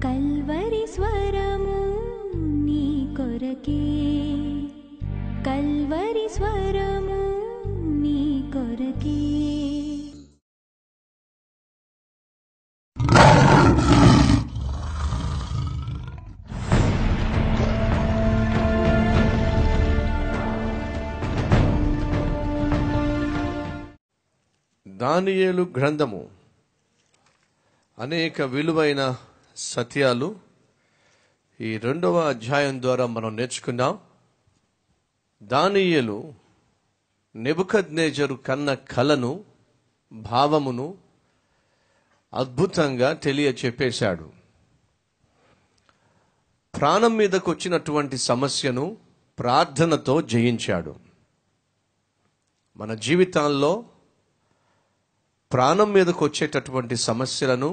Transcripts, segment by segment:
Calvary స్వరము నీ కొరకే, కల్వరి స్వరము నీ కొరకే. దానియేలు గ్రంథము అనేక విలువైన సత్యాలు ఈ 2వ అధ్యాయం ద్వారా మనం నేర్చుకున్నాం. దానియేలు నెబుకద్నెజరు కన్న కలను, భావమును అద్భుతంగా తెలియచెప్పేశాడు. ప్రాణం మీదకు వచ్చినటువంటి సమస్యను ప్రార్థనతో జయించాడు. మన జీవితాల్లో ప్రాణం మీదకు వచ్చేటటువంటి సమస్యలను,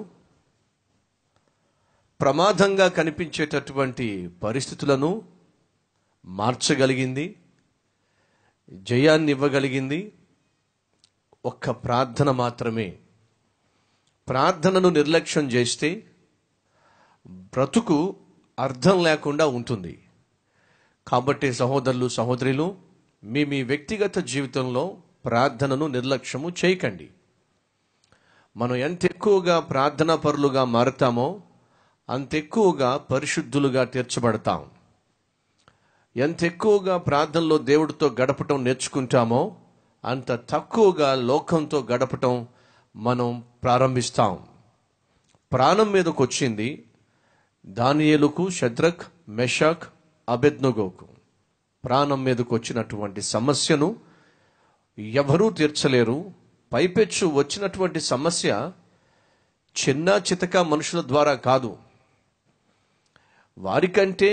ప్రమాదంగా కనిపించేటటువంటి పరిస్థితులను మార్చగలిగింది, జయాన్ని ఇవ్వగలిగింది ఒక్క ప్రార్థన మాత్రమే. ప్రార్థనను నిర్లక్ష్యం చేస్తే బ్రతుకు అర్థం లేకుండా ఉంటుంది. కాబట్టి సహోదరులు, సహోదరులు, మీ వ్యక్తిగత జీవితంలో ప్రార్థనను నిర్లక్ష్యము చేయకండి. మనం ఎంత ఎక్కువగా ప్రార్థనా పరులుగా మారుతామో అంత ఎక్కువగా పరిశుద్ధులుగా తీర్చబడతాం. ఎంత ఎక్కువగా ప్రార్థనలో దేవుడితో గడపటం నేర్చుకుంటామో అంత తక్కువగా లోకంతో గడపటం మనం ప్రారంభిస్తాం. ప్రాణం మీదకు వచ్చింది దానియేలుకు, షద్రక్, మెషక్, అబేద్నెగోకు. ప్రాణం మీదకు వచ్చినటువంటి సమస్యను ఎవరూ తీర్చలేరు. పైపెచ్చు వచ్చినటువంటి సమస్య చిన్న చితక మనుషుల ద్వారా కాదు, వారికంటే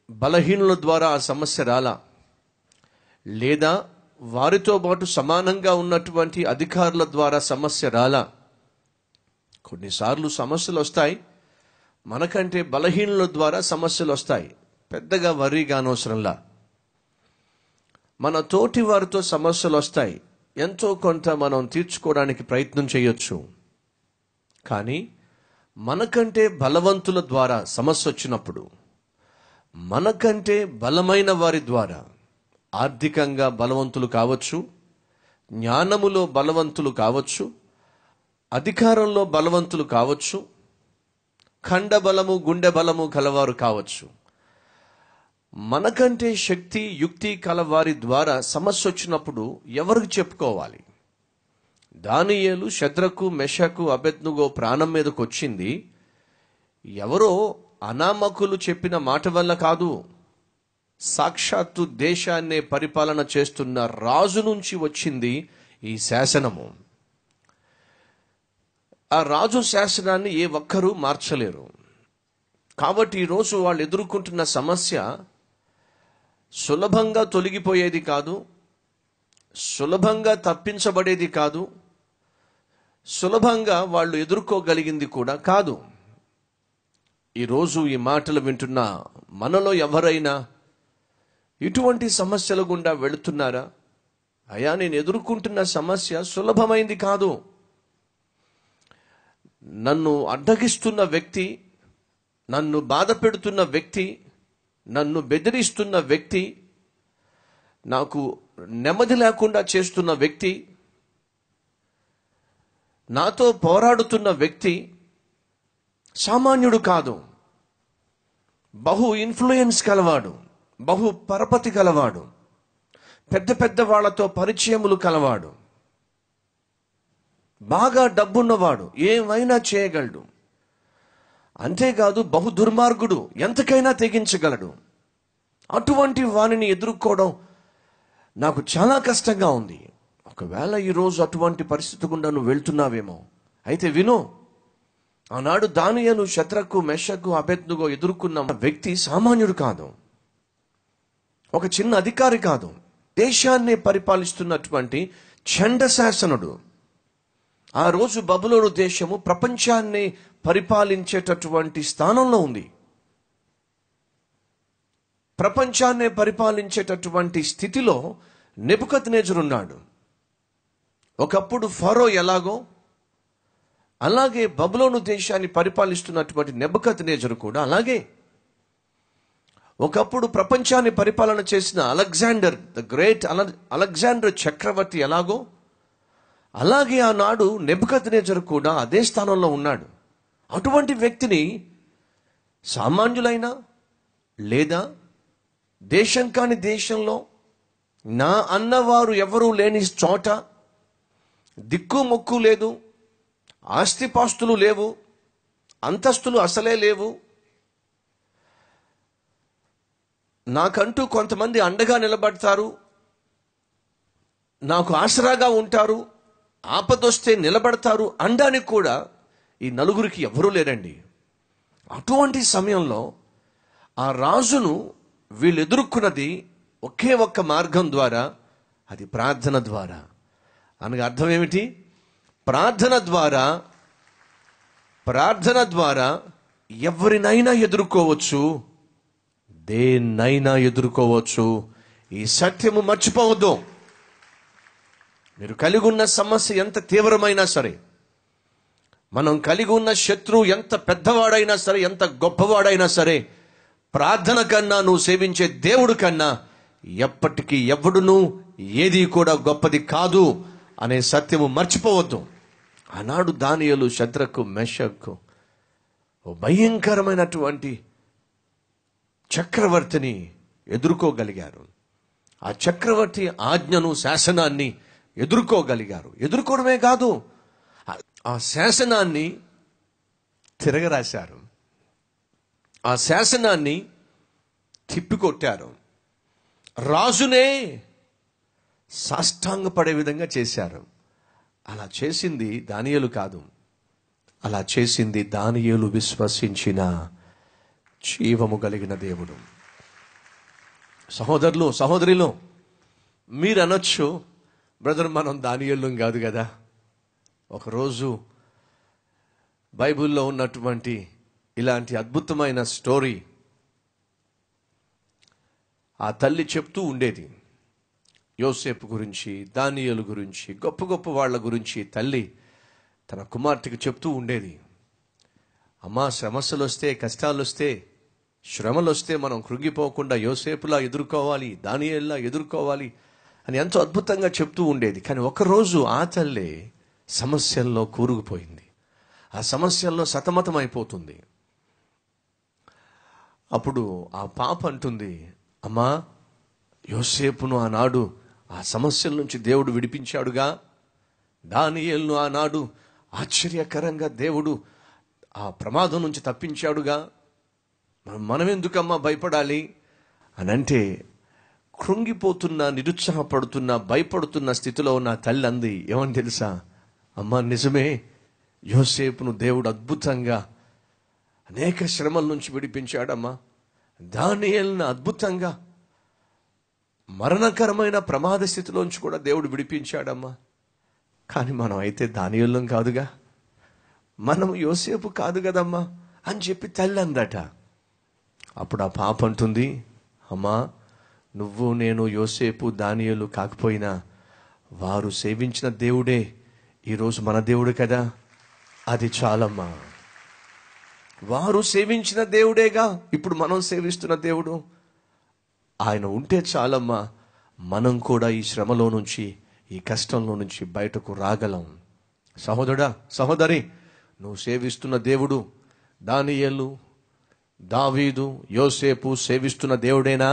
బలహీనుల ద్వారా ఆ సమస్య రాలా, లేదా వారితో పాటు సమానంగా ఉన్నటువంటి అధికారుల ద్వారా సమస్య రాలా. కొన్నిసార్లు సమస్యలు వస్తాయి, మనకంటే బలహీనుల ద్వారా సమస్యలు వస్తాయి. పెద్దగా వరి కానవసరంలా. మన తోటి వారితో సమస్యలు వస్తాయి, ఎంతో కొంత మనం తీర్చుకోవడానికి ప్రయత్నం చేయొచ్చు. కానీ మనకంటే బలవంతుల ద్వారా సమస్య వచ్చినప్పుడు, మనకంటే బలమైన వారి ద్వారా, ఆర్థికంగా బలవంతులు కావచ్చు, జ్ఞానములో బలవంతులు కావచ్చు, అధికారంలో బలవంతులు కావచ్చు, ఖండ బలము, గుండె బలము కలవారు కావచ్చు, మనకంటే శక్తి, యుక్తి కలవారి ద్వారా సమస్య వచ్చినప్పుడు ఎవరికి చెప్పుకోవాలి? దానియేలు, షద్రకు, మెషకు, అబేద్నెగో ప్రాణం మీదకు వచ్చింది ఎవరో అనామకులు చెప్పిన మాట వల్ల కాదు. సాక్షాత్తు దేశాన్నే పరిపాలన చేస్తున్న రాజు నుంచి వచ్చింది ఈ శాసనము. ఆ రాజు శాసనాన్ని ఏ ఒక్కరూ మార్చలేరు. కాబట్టి ఈరోజు వాళ్ళు ఎదుర్కొంటున్న సమస్య సులభంగా తొలగిపోయేది కాదు, సులభంగా తప్పించబడేది కాదు, సులభంగా వాళ్ళు ఎదుర్కోగలిగింది కూడా కాదు. ఈరోజు ఈ మాటలు వింటున్న మనలో ఎవరైనా ఇటువంటి సమస్యల గుండా వెళుతున్నారా? అయ్యా, నేను ఎదుర్కొంటున్న సమస్య సులభమైంది కాదు, నన్ను అడ్డగిస్తున్న వ్యక్తి, నన్ను బాధ పెడుతున్న వ్యక్తి, నన్ను బెదిరిస్తున్న వ్యక్తి, నాకు నెమ్మది లేకుండా చేస్తున్న వ్యక్తి, నాతో పోరాడుతున్న వ్యక్తి సామాన్యుడు కాదు, బహు ఇన్ఫ్లుయెన్స్ కలవాడు, బహు పరపతి కలవాడు, పెద్ద పెద్ద వాళ్లతో పరిచయములు కలవాడు, బాగా డబ్బున్నవాడు, ఏమైనా చేయగలడు. అంతేకాదు బహు దుర్మార్గుడు, ఎంతకైనా తెగించగలడు. అటువంటి వానిని ఎదుర్కోవడం నాకు చాలా కష్టంగా ఉంది. ఒకవేళ ఈరోజు అటువంటి పరిస్థితి గుండా నువ్వు వెళ్తున్నావేమో, అయితే విను. ఆనాడు దానియేలు, షద్రకు, మెషకు, అబేద్నెగో ఎదుర్కొన్న వ్యక్తి సామాన్యుడు కాదు, ఒక చిన్న అధికారి కాదు, దేశాన్ని పరిపాలిస్తున్నటువంటి చండ శాసనుడు. ఆ రోజు బబులోను దేశము ప్రపంచాన్ని పరిపాలించేటటువంటి స్థానంలో ఉంది. ప్రపంచాన్ని పరిపాలించేటటువంటి స్థితిలో నెబుకద్నెజరు ఉన్నాడు. ఒకప్పుడు ఫరో ఎలాగో, అలాగే బబులోను దేశాన్ని పరిపాలిస్తున్నటువంటి నెబుకద్నెజరు కూడా అలాగే. ఒకప్పుడు ప్రపంచాన్ని పరిపాలన చేసిన అలెగ్జాండర్ ద గ్రేట్ అలెగ్జాండర్ చక్రవర్తి ఎలాగో, అలాగే ఆనాడు నెబుకద్నెజరు కూడా అదే స్థానంలో ఉన్నాడు. అటువంటి వ్యక్తిని సామాన్యులైనా లేదా దేశం కాని దేశంలో నా అన్నవారు ఎవరూ లేని చోట, దిక్కు మొక్కు లేదు, ఆస్తిపాస్తులు లేవు, అంతస్తులు అసలే లేవు, నాకంటూ కొంతమంది అండగా నిలబడతారు, నాకు ఆసరాగా ఉంటారు, ఆపదొస్తే నిలబడతారు అనడానికి కూడా ఈ నలుగురికి ఎవరూ లేరండి. అటువంటి సమయంలో ఆ రాజును వీళ్ళు ఎదుర్కొన్నది ఒకే ఒక్క మార్గం ద్వారా, అది ప్రార్థన ద్వారా. అనగా అర్థం ఏమిటి? ప్రార్థన ద్వారా ఎవరినైనా ఎదుర్కోవచ్చు, దేన్నైనా ఎదుర్కోవచ్చు. ఈ సత్యము మర్చిపోవద్దు. మీరు కలిగి ఉన్న సమస్య ఎంత తీవ్రమైనా సరే, మనం కలిగి ఉన్న శత్రువు ఎంత పెద్దవాడైనా సరే, ఎంత గొప్పవాడైనా సరే, ప్రార్థన కన్నా, నువ్వు సేవించే దేవుడు కన్నా ఎప్పటికీ ఎవడును ఏది కూడా గొప్పది కాదు అనే సత్యము మర్చిపోవద్దు. ఆనాడు దానియేలు, షద్రకు, మెషకు ఓ భయంకరమైనటువంటి చక్రవర్తిని ఎదుర్కోగలిగారు. ఆ చక్రవర్తి ఆజ్ఞను, శాసనాన్ని ఎదుర్కోగలిగారు. ఎదుర్కోవడమే కాదు, ఆ శాసనాన్ని తిరగరాశారు, ఆ శాసనాన్ని తిప్పికొట్టారు, రాజునే సాష్టాంగపడే విధంగా చేశారు. అలా చేసింది దానియేలు కాదు, అలా చేసింది దానియేలు విశ్వసించిన జీవము కలిగిన దేవుడు. సహోదరులు, సహోదరిలో మీరు అనొచ్చు, బ్రదర్ మనం దానియేలు కాదు కదా. ఒకరోజు బైబిల్లో ఉన్నటువంటి ఇలాంటి అద్భుతమైన స్టోరీ ఆ తల్లి చెప్తూ ఉండేది. యోసేపు గురించి, దానియేలు గురించి, గొప్ప గొప్ప వాళ్ళ గురించి తల్లి తన కుమార్తెకు చెప్తూ ఉండేది. అమ్మా, సమస్యలు వస్తే, కష్టాలు వస్తే, శ్రమలు వస్తే మనం కృంగిపోకుండా యోసేపులా ఎదుర్కోవాలి, దానియేలులా ఎదుర్కోవాలి అని ఎంతో అద్భుతంగా చెప్తూ ఉండేది. కానీ ఒకరోజు ఆ తల్లి సమస్యల్లో కూరుకుపోయింది, ఆ సమస్యల్లో సతమతం అయిపోతుంది. అప్పుడు ఆ పాప అంటుంది, అమ్మా, యోసేపును ఆనాడు ఆ సమస్యల నుంచి దేవుడు విడిపించాడుగా, దానియేలును ఆనాడు ఆశ్చర్యకరంగా దేవుడు ఆ ప్రమాదం నుంచి తప్పించాడుగా, మనం ఎందుకమ్మా భయపడాలి అని అంటే, కృంగిపోతున్న, నిరుత్సాహపడుతున్న, భయపడుతున్న స్థితిలో ఉన్న తల్లి అంది, ఏమని తెలుసా? అమ్మా, నిజమే, యోసేపును దేవుడు అద్భుతంగా అనేక శ్రమల నుంచి విడిపించాడమ్మా, దానియేలును అద్భుతంగా మరణకరమైన ప్రమాద స్థితిలోంచి కూడా దేవుడు విడిపించాడమ్మా. కానీ మనం అయితే దానియేలు కాదుగా, మనం యోసేపు కాదు కదమ్మా అని చెప్పి తల్లి అందట. అప్పుడు ఆ పాప అంటుంది, అమ్మా, నువ్వు నేను యోసేపు దానియేలు కాకపోయినా వారు సేవించిన దేవుడే ఈరోజు మన దేవుడు కదా, అది చాలమ్మా. వారు సేవించిన దేవుడేగా ఇప్పుడు మనం సేవిస్తున్న దేవుడు, ఆయన ఉంటే చాలమ్మా, మనం కూడా ఈ శ్రమలో నుంచి, ఈ కష్టంలో నుంచి బయటకు రాగలం. సహోదరుడా, సహోదరి, నువ్వు సేవిస్తున్న దేవుడు దానియేలు, దావీదు, యోసేపు సేవిస్తున్న దేవుడేనా?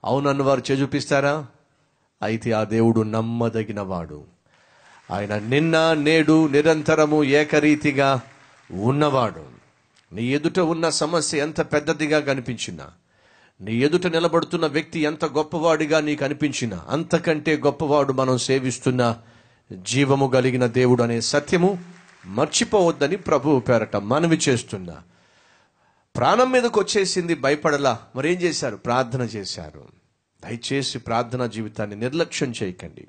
అవునన్న వారు చూపిస్తారా? అయితే ఆ దేవుడు నమ్మదగిన వాడు. ఆయన నిన్న, నేడు, నిరంతరము ఏకరీతిగా ఉన్నవాడు. నీ ఎదుట ఉన్న సమస్య ఎంత పెద్దదిగా కనిపించినా, నీ ఎదుట నిలబడుతున్న వ్యక్తి ఎంత గొప్పవాడిగా నీకు అనిపించినా, అంతకంటే గొప్పవాడు మనం సేవిస్తున్న జీవము కలిగిన దేవుడు అనే సత్యము మర్చిపోవద్దని ప్రభువు పేరట మనవి చేస్తున్నా. ప్రాణం మీదకి వచ్చేసింది, భయపడలా, మరేం చేశారు? ప్రార్థన చేశారు. దయచేసి ప్రార్థనా జీవితాన్ని నిర్లక్ష్యం చేయకండి.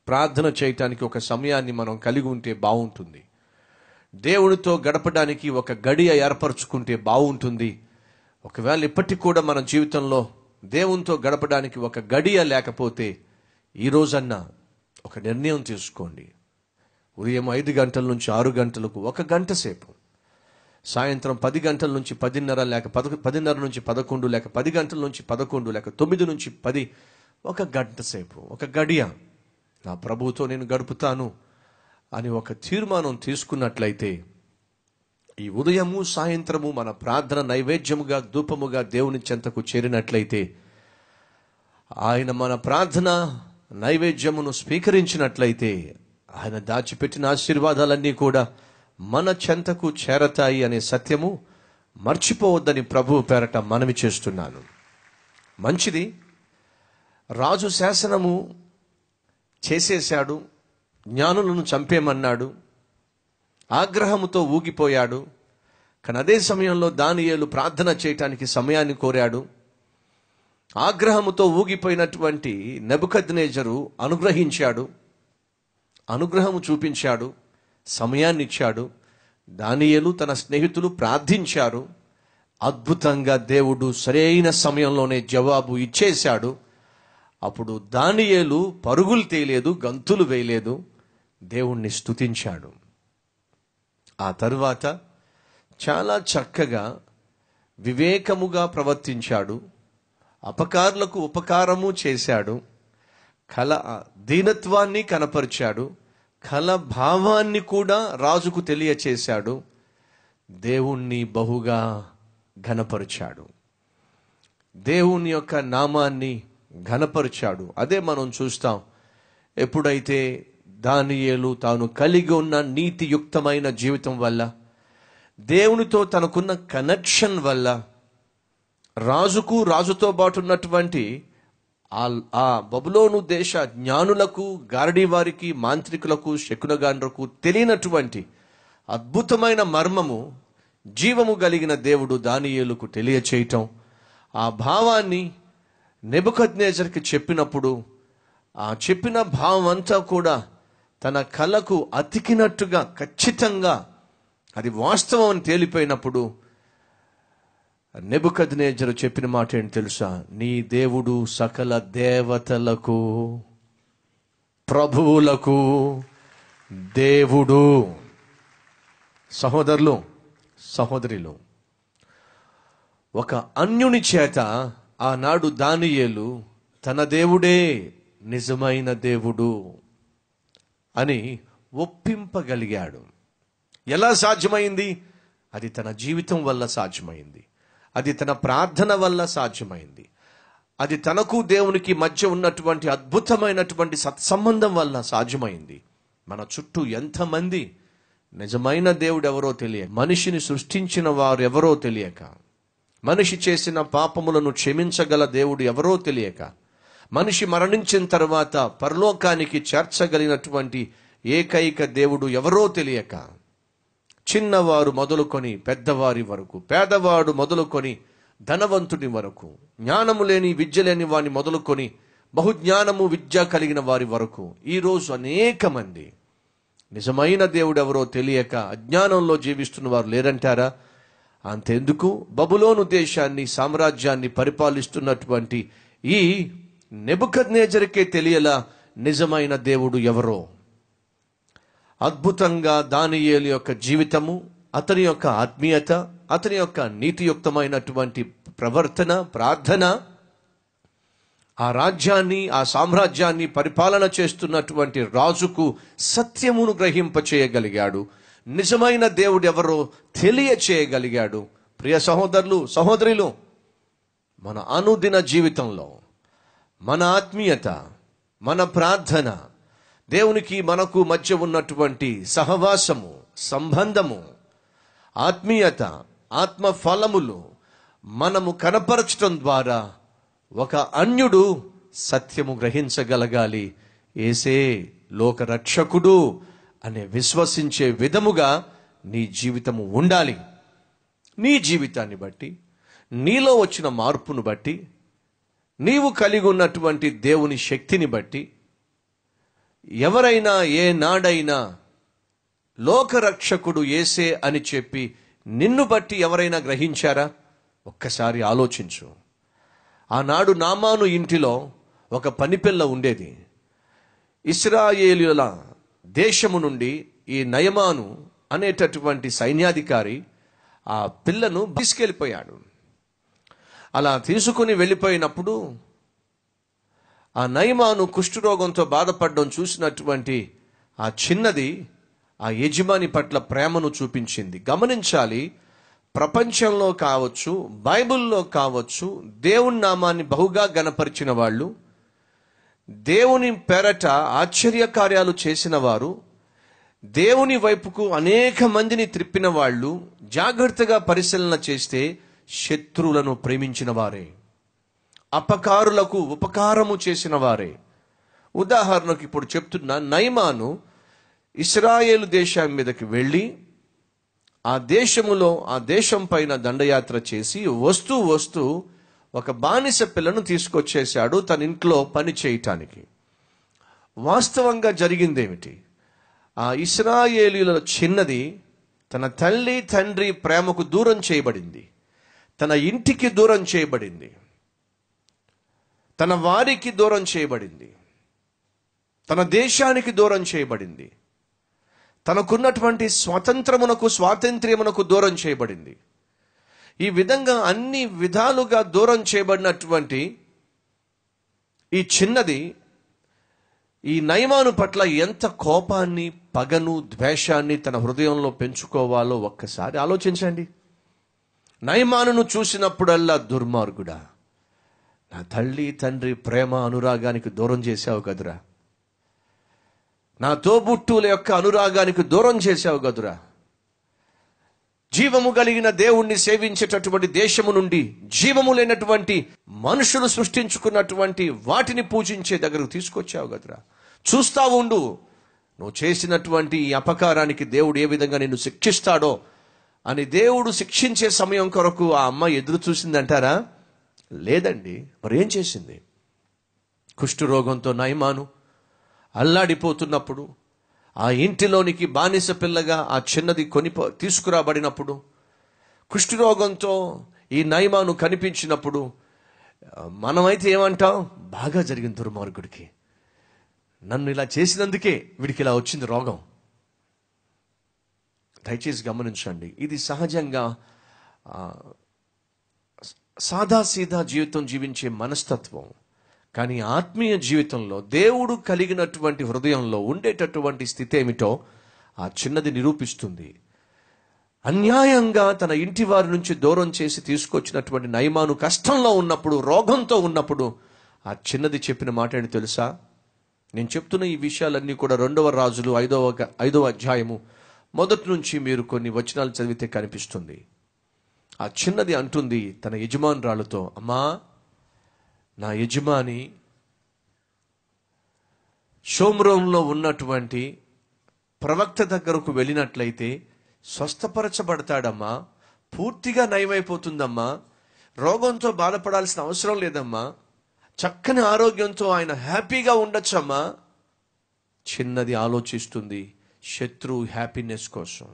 ప్రార్థన చేయటానికి ఒక సమయాన్ని మనం కలిగి ఉంటే బాగుంటుంది. దేవునితో గడపడానికి ఒక గడియ ఏర్పరచుకుంటే బాగుంటుంది. ఒకవేళ ఇప్పటికి కూడా మన జీవితంలో దేవునితో గడపడానికి ఒక గడియ లేకపోతే, ఈ రోజన్నా ఒక నిర్ణయం తీసుకోండి. ఉదయం 5 గంటల నుంచి 6 గంటలకు 1 గంట సేపు, సాయంత్రం 10 గంటల నుంచి 10:30 లేక 10:30 నుంచి 11 లేక 10 గంటల నుంచి 11 లేక 9 నుంచి 10, 1 గంట సేపు, 1 గడియ నా ప్రభువుతో నేను గడుపుతాను అని ఒక తీర్మానం తీసుకున్నట్లయితే, ఈ ఉదయము సాయంత్రము మన ప్రార్థన నైవేద్యముగా ధూపముగా దేవుని చెంతకు చేరినట్లయితే, ఆయన మన ప్రార్థన నైవేద్యమును స్వీకరించినట్లయితే, ఆయన దాచిపెట్టిన ఆశీర్వాదాలన్నీ కూడా మన చెంతకు చేరతాయి అనే సత్యము మర్చిపోవద్దని ప్రభువు పేరట మనవి చేస్తున్నాను. మంచిది, రాజు శాసనము చేసేశాడు, జ్ఞానులను చంపేమన్నాడు, ఆగ్రహముతో ఊగిపోయాడు. కానీ అదే సమయంలో దానియేలు ప్రార్థన చేయటానికి సమయాన్ని కోరాడు. ఆగ్రహముతో ఊగిపోయినటువంటి నెబుకద్నెజరు అనుగ్రహించాడు, అనుగ్రహము చూపించాడు, సమయాన్ని ఇచ్చాడు. దానియేలు తన స్నేహితులు ప్రార్థించారు. అద్భుతంగా దేవుడు సరైన సమయంలోనే జవాబు ఇచ్చేశాడు. అప్పుడు దానియేలు పరుగులు తీయలేదు, గంతులు వేయలేదు, దేవుణ్ణి స్తుతించాడు. ఆ తరువాత చాలా చక్కగా వివేకముగా ప్రవర్తించాడు, అపకారులకు ఉపకారము చేశాడు, దీనత్వాన్ని కనపరిచాడు, భావాన్ని కూడా రాజుకు తెలియచేశాడు, దేవుణ్ణి బహుగా ఘనపరిచాడు, దేవుని యొక్క నామాన్ని ఘనపరిచాడు. అదే మనం చూస్తాం. ఎప్పుడైతే దానియేలు తాను కలిగి ఉన్న నీతియుక్తమైన జీవితం వల్ల, దేవునితో తనకున్న కనెక్షన్ వల్ల, రాజుతో పాటు ఉన్నటువంటి ఆ బబులోను దేశ జ్ఞానులకు, గారడీ వారికి, మాంత్రికులకు, శకునగాండ్రకు తెలియనటువంటి అద్భుతమైన మర్మము జీవము కలిగిన దేవుడు దానియేలుకు తెలియచేయటం, ఆ భావాన్ని నెబుకద్నెజర్కి చెప్పినప్పుడు ఆ చెప్పిన భావం అంతా కూడా తన కళ్ళకు అతికినట్టుగా ఖచ్చితంగా అది వాస్తవం అని తేలిపోయినప్పుడు నెబుకద్నెజరు చెప్పిన మాట ఏంటి తెలుసా? నీ దేవుడు సకల దేవతలకు ప్రభువులకు దేవుడు. సహోదరులు, సహోదరులు, ఒక అన్యుని చేత ఆనాడు దానియేలు తన దేవుడే నిజమైన దేవుడు అని ఒప్పింపగలిగాడు. ఎలా సాధ్యమైంది? అది తన జీవితం వల్ల సాధ్యమైంది, అది తన ప్రార్థన వల్ల సాధ్యమైంది, అది తనకు దేవునికి మధ్య ఉన్నటువంటి అద్భుతమైనటువంటి సత్సంబంధం వల్ల సాధ్యమైంది. మన చుట్టూ ఎంతమంది నిజమైన దేవుడు ఎవరో తెలియక, మనిషిని సృష్టించిన వారు ఎవరో తెలియక, మనిషి చేసిన పాపములను క్షమించగల దేవుడు ఎవరో తెలియక, మనిషి మరణించిన తర్వాత పరలోకానికి చేర్చగలిగినటువంటి ఏకైక దేవుడు ఎవరో తెలియక, చిన్నవారు మొదలుకొని పెద్దవారి వరకు, పేదవాడు మొదలుకొని ధనవంతుని వరకు, జ్ఞానము లేని విద్య లేని వారిని మొదలుకొని బహుజ్ఞానము విద్య కలిగిన వారి వరకు ఈరోజు అనేక మంది నిజమైన దేవుడు ఎవరో తెలియక అజ్ఞానంలో జీవిస్తున్న వారు లేరంటారా? అంతెందుకు, బబులోను దేశాన్ని, సామ్రాజ్యాన్ని పరిపాలిస్తున్నటువంటి ఈ నెబుకద్నెజరుకే తెలియలా నిజమైన దేవుడు ఎవరో. అద్భుతంగా దానియేలు యొక్క జీవితము, అతని యొక్క ఆత్మీయత, అతని యొక్క నీతియుక్తమైనటువంటి ప్రవర్తన, ప్రార్థన ఆ రాజ్యాన్ని, ఆ సామ్రాజ్యాన్ని పరిపాలన చేస్తున్నటువంటి రాజుకు సత్యమును గ్రహింపచేయగలిగాడు, నిజమైన దేవుడు ఎవరో తెలియచేయగలిగాడు. ప్రియ సహోదరులు, సహోదరులు, మన అనుదిన జీవితంలో మన ఆత్మీయత, మన ప్రార్థన, దేవునికి మనకు మధ్య ఉన్నటువంటి సహవాసము, సంబంధము, ఆత్మీయత, ఆత్మ ఫలములు మనము కనపరచడం ద్వారా ఒక అన్యుడు సత్యము గ్రహించగలగాలి. యేసే లోక రక్షకుడు అనే విశ్వసించే విధముగా నీ జీవితము ఉండాలి. నీ జీవితాన్ని బట్టి, నీలో వచ్చిన మార్పును బట్టి, నీవు కలిగి ఉన్నటువంటి దేవుని శక్తిని బట్టి, ఎవరైనా ఏ నాడైనా లోకరక్షకుడు యేసే అని చెప్పి నిన్ను బట్టి ఎవరైనా గ్రహించారా? ఒక్కసారి ఆలోచించు. ఆనాడు నామాను ఇంటిలో ఒక పనిపిల్ల ఉండేది. ఇశ్రాయేలీయుల దేశము నుండి ఈ నయమాను అనేటటువంటి సైన్యాధికారి ఆ పిల్లను తీసుకెళ్ళిపోయాడు. అలా తీసుకుని వెళ్ళిపోయినప్పుడు ఆ నయమాను కుష్ఠరోగంతో బాధపడడం చూసినటువంటి ఆ చిన్నది ఆ యజమాని పట్ల ప్రేమను చూపించింది. గమనించాలి, ప్రపంచంలో కావచ్చు, బైబిల్లో కావచ్చు, దేవుని నామాన్ని బహుగా గణపరిచిన వాళ్ళు, దేవుని పేరట ఆశ్చర్యకార్యాలు చేసిన వారు, దేవుని వైపుకు అనేక మందిని త్రిప్పిన వాళ్ళు జాగ్రత్తగా పరిశీలన చేస్తే శత్రువులను ప్రేమించిన వారే, అపకారులకు ఉపకారము చేసిన వారే. ఉదాహరణకు ఇప్పుడు చెప్తున్న నయమాను ఇశ్రాయేలు దేశం మీదకి వెళ్ళి ఆ దేశం పైన దండయాత్ర చేసి వస్తూ ఒక బానిస పిల్లను తీసుకొచ్చేశాడు తన ఇంట్లో పని చేయటానికి. వాస్తవంగా జరిగిందేమిటి? ఆ ఇశ్రాయేలీయుల చిన్నది తన తల్లి తండ్రి ప్రేమకు దూరం చేయబడింది, తన ఇంటికి దూరం చేయబడింది, తన వారికి దూరం చేయబడింది, తన దేశానికి దూరం చేయబడింది, తనకున్నటువంటి స్వాతంత్ర్యమునకు దూరం చేయబడింది. ఈ విధంగా అన్ని విధాలుగా దూరం చేయబడినటువంటి ఈ చిన్నది ఈ నయమాను పట్ల ఎంత కోపాన్ని, పగను, ద్వేషాన్ని తన హృదయంలో పెంచుకోవాలో ఒక్కసారి ఆలోచించండి. నయమానును చూసినప్పుడల్లా, దుర్మార్గుడా, నా తల్లి తండ్రి ప్రేమ అనురాగానికి దూరం చేశావు కదురా, నా తోబుట్టుల యొక్క అనురాగానికి దూరం చేశావు కదురా, జీవము కలిగిన దేవుణ్ణి సేవించేటటువంటి దేశము నుండి జీవము లేనటువంటి మనుషులు సృష్టించుకున్నటువంటి వాటిని పూజించే దగ్గరకు తీసుకొచ్చావు కదురా, చూస్తా ఉండు, నువ్వు చేసినటువంటి ఈ అపకారానికి దేవుడు ఏ విధంగా నిన్ను శిక్షిస్తాడో అని దేవుడు శిక్షించే సమయం కొరకు ఆ అమ్మ ఎదురు చూసిందంటారా? లేదండి. మరి ఏం చేసింది? కుష్ఠరోగంతో నయమాను అల్లాడిపోతున్నప్పుడు, ఆ ఇంటిలోనికి బానిస పిల్లగా ఆ చిన్నది తీసుకురాబడినప్పుడు, కుష్ఠరోగంతో ఈ నయమాను కనిపించినప్పుడు మనమైతే ఏమంటాం? బాగా జరిగింది దుర్మార్గుడికి, నన్ను ఇలా చేసినందుకే వీడికి ఇలా వచ్చింది రోగం. దయచేసి గమనించండి, ఇది సహజంగా సాదాసీదా జీవితం జీవించే మనస్తత్వం. కానీ ఆత్మీయ జీవితంలో దేవుడు కలిగినటువంటి హృదయంలో ఉండేటటువంటి స్థితి ఏమిటో ఆ చిన్నది నిరూపిస్తుంది. అన్యాయంగా తన ఇంటి వారి నుంచి దూరం చేసి తీసుకొచ్చినటువంటి నయమాను కష్టంలో ఉన్నప్పుడు, రోగంతో ఉన్నప్పుడు ఆ చిన్నది చెప్పిన మాట ఏంటి తెలుసా? నేను చెప్తున్న ఈ విషయాలన్నీ కూడా 2వ రాజులు 5వ అధ్యాయము మొదటి నుంచి మీరు కొన్ని వచనాలు చదివితే కనిపిస్తుంది. ఆ చిన్నది అంటుంది తన యజమానురాలతో, అమ్మా, నా యజమాని షోమ్రోన్లో ఉన్నటువంటి ప్రవక్త దగ్గరకు వెళ్ళినట్లయితే స్వస్థపరచబడతాడమ్మా, పూర్తిగా నయమైపోతుందమ్మా, రోగంతో బాధపడాల్సిన అవసరం లేదమ్మా, చక్కని ఆరోగ్యంతో ఆయన హ్యాపీగా ఉండొచ్చమ్మా. చిన్నది ఆలోచిస్తుంది శత్రువు హ్యాపీనెస్ కోసం,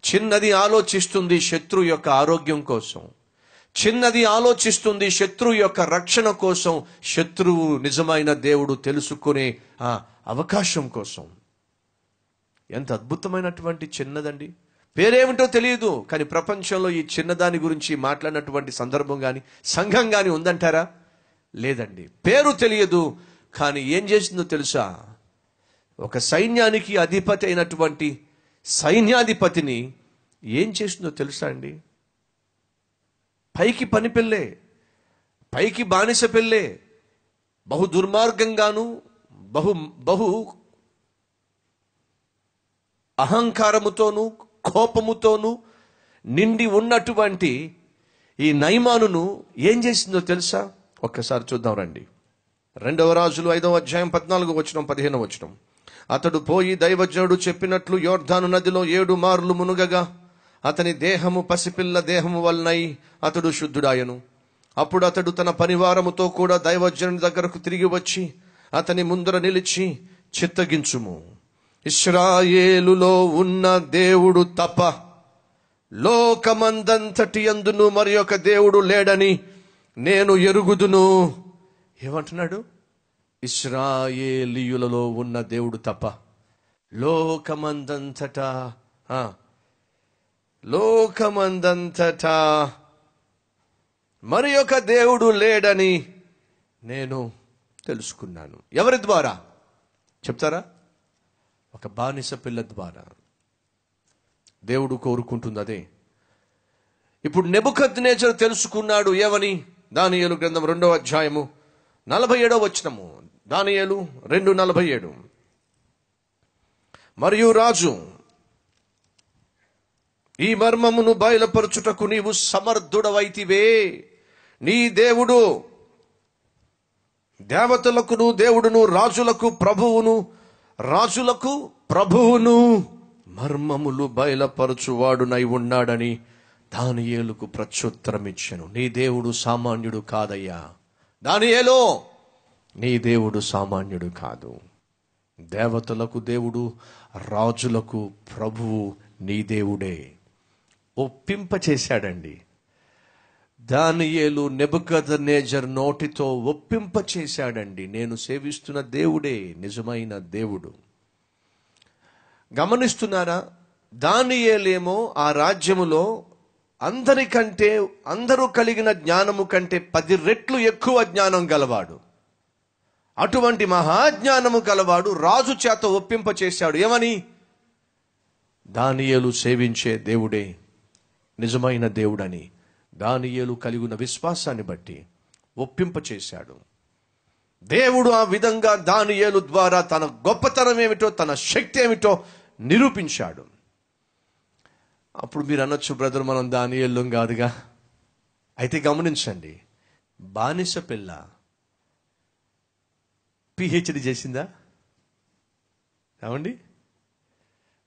చిన్నది ఆలోచిస్తుంది శత్రువు యొక్క ఆరోగ్యం కోసం, చిన్నది ఆలోచిస్తుంది శత్రువు యొక్క రక్షణ కోసం, శత్రువు నిజమైన దేవుడు తెలుసుకునే ఆ అవకాశం కోసం. ఎంత అద్భుతమైనటువంటి చిన్నదండి. పేరేమిటో తెలియదు, కానీ ప్రపంచంలో ఈ చిన్నదాని గురించి మాట్లాడినటువంటి సందర్భం కానీ సంఘం కానీ ఉందంటారా? లేదండి. పేరు తెలియదు, కానీ ఏం చేసిందో తెలుసా? ఒక సైన్యానికి అధిపతి అయినటువంటి సైన్యాధిపతిని ఏం చేసిందో తెలుసా అండి? పైకి పని పిల్లే, పైకి బానిస పిల్లే, బహు దుర్మార్గంగాను బహు అహంకారముతోనూ కోపముతోనూ నిండి ఉన్నటువంటి ఈ నయమానును ఏం చేసిందో తెలుసా? ఒక్కసారి చూద్దాం రండి. 2వ రాజులు 5వ అధ్యాయం 14వ వచనం 15వ వచనం. అతడు పోయి దైవజనుడు చెప్పినట్లు యోర్దాను నదిలో 7 మార్లు మునుగగా అతని దేహము పసిపిల్ల దేహము వలనై అతడు శుద్ధుడాయను. అప్పుడు అతడు తన పరివారముతో కూడా దైవజనుడి దగ్గరకు తిరిగి వచ్చి అతని ముందర నిలిచి, చిత్తగించుము, ఇశ్రాయేలులో ఉన్న దేవుడు తప్ప లోకమందంతటి యందును మరి ఒక దేవుడు లేడని నేను ఎరుగుదును. ఏమంటున్నాడు? ఇశ్రాయేలీయులలో ఉన్న దేవుడు తప్ప లోకమందంతటా మరి ఒక దేవుడు లేడని నేను తెలుసుకున్నాను. ఎవరి ద్వారా చెప్తారా? ఒక బానిస పిల్ల ద్వారా. దేవుడు కోరుకుంటుంది అదే. ఇప్పుడు నెబుకద్నెజరు తెలుసుకున్నాడు ఏమని? దానియేలు గ్రంథం 2వ అధ్యాయము 47వ వచనము. దానియేలు 2:47. మరియు రాజు, ఈ మర్మమును బయలుపరచుటకు నీవు సమర్థుడవైతివే. నీ దేవుడు దేవతలకును దేవుడును, రాజులకు ప్రభువును మర్మములు బయలుపరచువాడునై ఉన్నాడని దానియేలుకు ప్రత్యుత్తరం ఇచ్చెను. నీ దేవుడు సామాన్యుడు కాదయ్యా. దానియేలు, నీ దేవుడు సామాన్యుడు కాదు. దేవతలకు దేవుడు, రాజులకు ప్రభువు నీ దేవుడే. ఒప్పింప చేశాడండి. దానియేలు నెబుకద్నెజరు నోటితో ఒప్పింప చేశాడండి. నేను సేవిస్తున్న దేవుడే నిజమైన దేవుడు. గమనిస్తున్నారా? దానియేలేమో ఆ రాజ్యములో అందరూ కలిగిన జ్ఞానము కంటే 10 రెట్లు ఎక్కువ జ్ఞానం గలవాడు. అటువంటి మహాజ్ఞానము గలవాడు రాజు చేత ఒప్పింప చేశాడు. ఏమని? దానియేలు సేవించే దేవుడే నిజమైన దేవుడని. దానియేలు కలిగిన విశ్వాసాన్ని బట్టి ఒప్పింప చేశాడు. దేవుడు ఆ విధంగా దానియేలు ద్వారా తన గొప్పతనం ఏమిటో, తన శక్తి ఏమిటో నిరూపించాడు. అప్పుడు మీరు అనొచ్చు, బ్రదర్ మనం దానియేలు కాదుగా. అయితే గమనించండి, బానిస పిల్ల పిహెచ్డి చేసిందా? ఏమండి?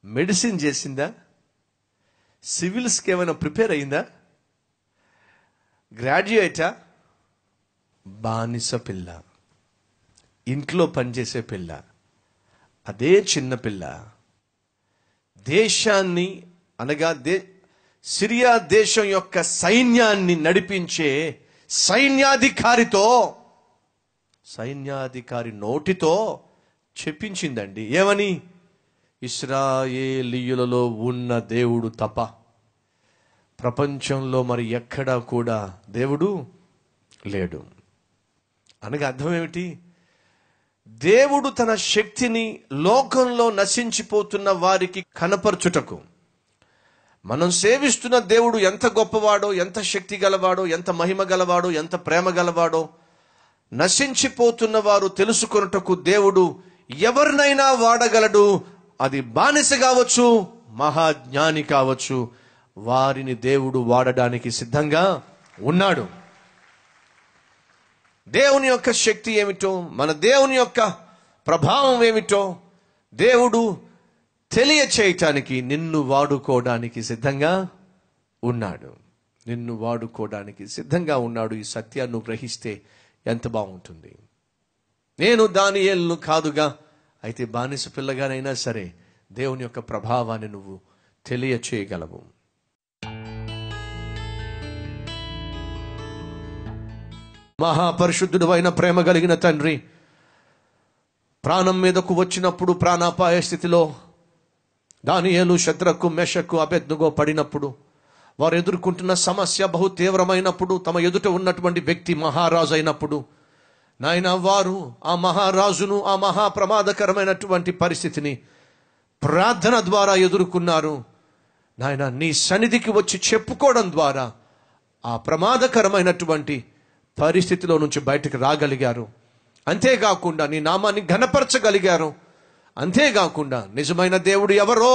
మెడిసిన్ చేసిందా? సివిల్స్కి ఏమైనా ప్రిపేర్ అయిందా? గ్రాడ్యుయేటా? బానిస పిల్ల, ఇంట్లో పనిచేసే పిల్ల. అదే చిన్న పిల్ల దేశాన్ని అనగా సిరియా దేశం యొక్క సైన్యాన్ని నడిపించే సైన్యాధికారి నోటితో చెప్పించిందండి. ఏమని? ఇశ్రాయేలీయులలో ఉన్న దేవుడు తప్ప ప్రపంచంలో మరి ఎక్కడా కూడా దేవుడు లేడు. అనగా అర్థం ఏమిటి? దేవుడు తన శక్తిని లోకంలో నశించిపోతున్న వారికి కనపరచుటకు, మనం సేవిస్తున్న దేవుడు ఎంత గొప్పవాడో, ఎంత శక్తి గలవాడో, ఎంత మహిమ గలవాడో, ఎంత ప్రేమ గలవాడో నశించిపోతున్న వారు తెలుసుకొనుటకు దేవుడు ఎవరినైనా వాడగలడు. అది బానిస కావచ్చు, మహాజ్ఞాని కావచ్చు, వారిని దేవుడు వాడడానికి సిద్ధంగా ఉన్నాడు. దేవుని యొక్క శక్తి ఏమిటో, మన దేవుని యొక్క ప్రభావం ఏమిటో దేవుడు తెలియచేయటానికి నిన్ను వాడుకోవడానికి సిద్ధంగా ఉన్నాడు. ఈ సత్యాన్ని గ్రహిస్తే ఎంత బాగుంటుంది. నేను దానియేలును కాదుగా, అయితే బానిస పిల్లగానైనా సరే దేవుని యొక్క ప్రభావాన్ని నువ్వు తెలియచేయగలవు. మహాపరిశుద్ధుడు అయిన ప్రేమ కలిగిన తండ్రి, ప్రాణం మీదకు వచ్చినప్పుడు, ప్రాణాపాయ స్థితిలో దానియేలు, షద్రకు, మెషకు, అబేద్నెగో పడినప్పుడు, వారు ఎదుర్కొంటున్న సమస్య బహు తీవ్రమైనప్పుడు, తమ ఎదుట ఉన్నటువంటి వ్యక్తి మహారాజు అయినప్పుడు, నాయన వారు ఆ మహారాజును, ఆ మహాప్రమాదకరమైనటువంటి పరిస్థితిని ప్రార్థన ద్వారా ఎదుర్కొన్నారు. నాయన నీ సన్నిధికి వచ్చి చెప్పుకోవడం ద్వారా ఆ ప్రమాదకరమైనటువంటి పరిస్థితిలో నుంచి బయటకు రాగలిగారు. అంతేకాకుండా నీ నామాన్ని ఘనపరచగలిగారు. అంతేకాకుండా నిజమైన దేవుడు ఎవరో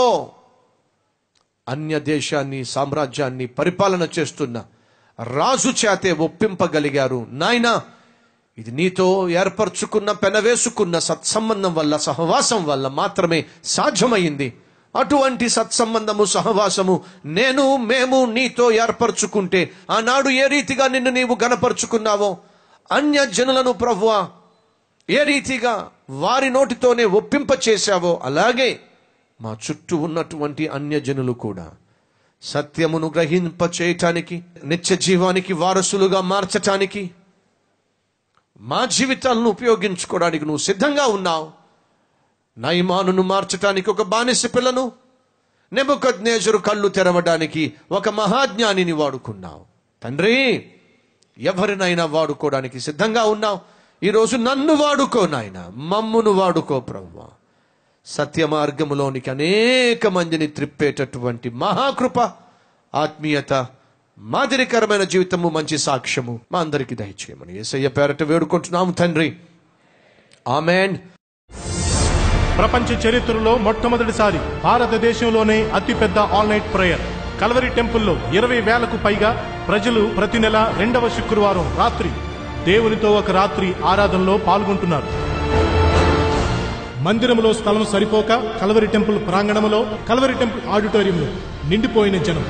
అన్య దేశాన్ని, సామ్రాజ్యాన్ని పరిపాలన చేస్తున్న రాజు చేతే ఒప్పింపగలిగారు. నాయన ఇది నీతో ఏర్పరచుకున్న, పెనవేసుకున్న సత్సంబంధం వల్ల, సహవాసం వల్ల మాత్రమే సాధ్యమైంది. అటువంటి సత్సంబంధము, సహవాసము మేము నీతో ఏర్పరచుకుంటే, ఆనాడు ఏ రీతిగా నిన్ను నీవు గణపరుచుకున్నావో, అన్య జనులను ప్రభువా ఏ రీతిగా వారి నోటితోనే ఒప్పింప చేశావో, అలాగే మా చుట్టూ ఉన్నటువంటి అన్యజనులు కూడా సత్యమును గ్రహింప చేయటానికి, నిత్య జీవానికి వారసులుగా మార్చటానికి, మా జీవితాలను ఉపయోగించుకోవడానికి నువ్వు సిద్ధంగా ఉన్నావు. నయమానును మార్చటానికి ఒక బానిస పిల్లను, నెబుకద్నెజరు కళ్ళు తెరవడానికి ఒక మహాజ్ఞానిని వాడుకున్నావు. తండ్రి, ఎవరినైనా వాడుకోవడానికి సిద్ధంగా ఉన్నావు. ఈరోజు నన్ను వాడుకో నాయన, మమ్మును వాడుకో ప్రభువా. సత్య మార్గములోనికి అనేక మందిని త్రిప్పేటటువంటి మహాకృప, ఆత్మీయత, మాదిరికరమైన జీవితము, మంచి సాక్ష్యము మా అందరికీ దయచేయమని యేసయ్య పేరట వేడుకుంటున్నాము తండ్రి. ఆమేన్. ప్రపంచ చరిత్రలో మొట్టమొదటిసారి భారతదేశంలోనే అతిపెద్ద ఆల్ నైట్ ప్రేయర్ కల్వరి టెంపుల్లో 20,000కు పైగా ప్రజలు ప్రతి నెల 2వ శుక్రవారం రాత్రి దేవునితో ఒక రాత్రి ఆరాధనలో పాల్గొంటున్నారు. మందిరంలో స్థలం సరిపోక కల్వరి టెంపుల్ ప్రాంగణంలో, కల్వరి టెంపుల్ ఆడిటోరియంలో నిండిపోయిన జనం.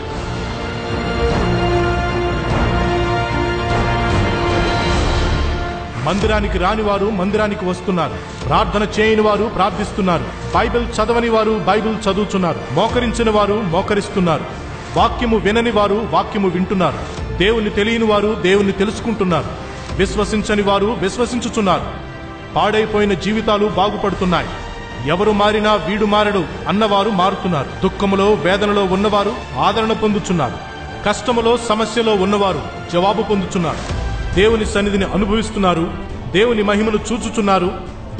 మందిరానికి రాని వారు మందిరానికి వస్తున్నారు. ప్రార్థన చేయని వారు ప్రార్థిస్తున్నారు. బైబిల్ చదవని వారు బైబిల్ చదువుతున్నారు. మోకరించిన వారు మోకరిస్తున్నారు. వాక్యము వినని వారు వాక్యము వింటున్నారు. దేవుని తెలియని వారు దేవుని తెలుసుకుంటున్నారు. విశ్వసించని వారు విశ్వసించుచున్నారు. పాడైపోయిన జీవితాలు బాగుపడుతున్నాయి. ఎవరు మారినా వీడు మారడు అన్నవారు మారుతున్నారు. దుఃఖములో వేదనలో ఉన్నవారు ఆదరణ పొందుచున్నారు. కష్టములో సమస్యలో ఉన్నవారు జవాబు పొందుచున్నారు. దేవుని సన్నిధిని అనుభవిస్తున్నారు. దేవుని మహిమను చూచుచున్నారు.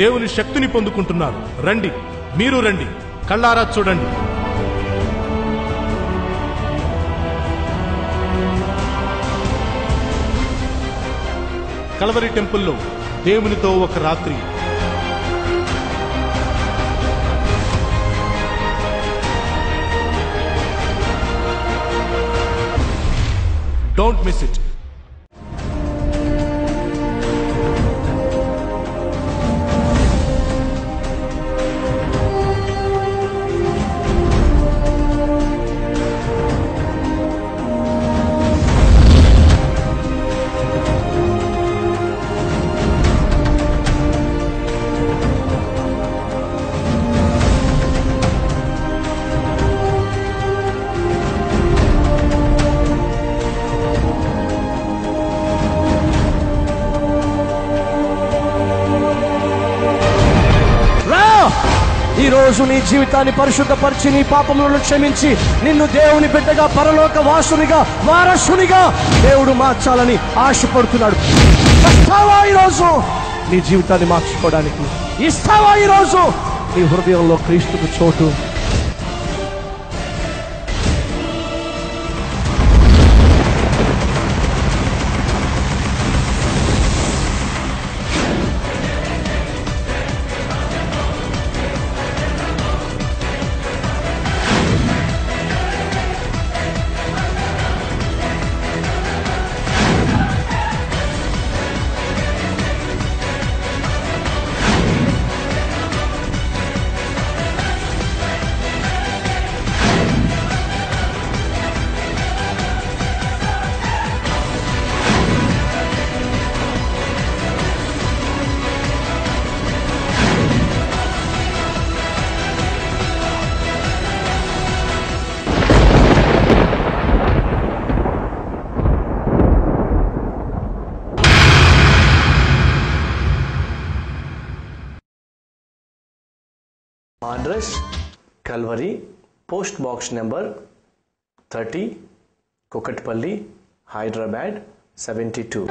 దేవుని శక్తిని పొందుకుంటున్నారు. రండి, మీరు రండి, కళ్ళారా చూడండి. కల్వరి టెంపుల్లో దేవునితో ఒక రాత్రి. Don't miss it. ఈ రోజు నీ జీవితాన్ని పరిశుద్ధపరిచి నీ పాపములను క్షమించి నిన్ను దేవుని బిడ్డగా, పరలోక వాసునిగా, వారసునిగా దేవుడు మార్చాలని ఆశపడుతున్నాడు. ఇస్తావా ఈరోజు నీ జీవితాన్ని మార్చుకోవడానికి? ఇస్తావా ఈరోజు నీ హృదయంలో క్రీస్తుకు చోటు? Address Calvary, post box number 30, Kukatpally, Hyderabad 72.